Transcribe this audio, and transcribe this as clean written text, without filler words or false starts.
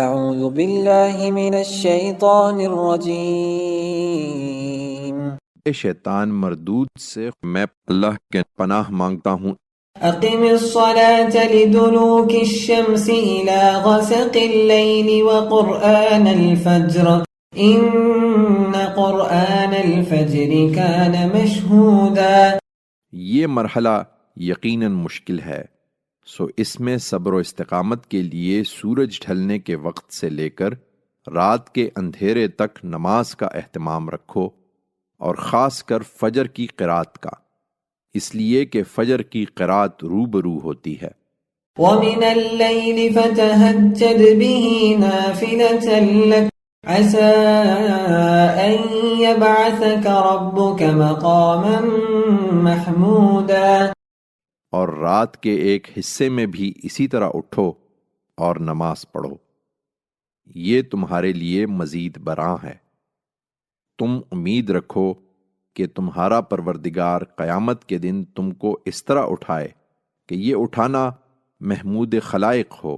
اعوذ باللہ من الشیطان الرجیم۔ شیطان مردود سے میں اللہ کے پناہ مانگتا ہوں۔ اقم الصلاة لدلوك الشمس الى غسق الليل وقرآن الفجر ان قرآن الفجر كان مشهودا۔ یہ مرحلہ یقیناً مشکل ہے، سو اس میں صبر و استقامت کے لیے سورج ڈھلنے کے وقت سے لے کر رات کے اندھیرے تک نماز کا اہتمام رکھو، اور خاص کر فجر کی قرات کا، اس لیے کہ فجر کی قرات روبرو ہوتی ہے۔ ومن الليل فتهجد به نافلة لك عسى أن يبعثك ربك مقاما محمودا۔ اور رات کے ایک حصے میں بھی اسی طرح اٹھو اور نماز پڑھو، یہ تمہارے لیے مزید براں ہے۔ تم امید رکھو کہ تمہارا پروردگار قیامت کے دن تم کو اس طرح اٹھائے کہ یہ اٹھانا محمود خلائق ہو۔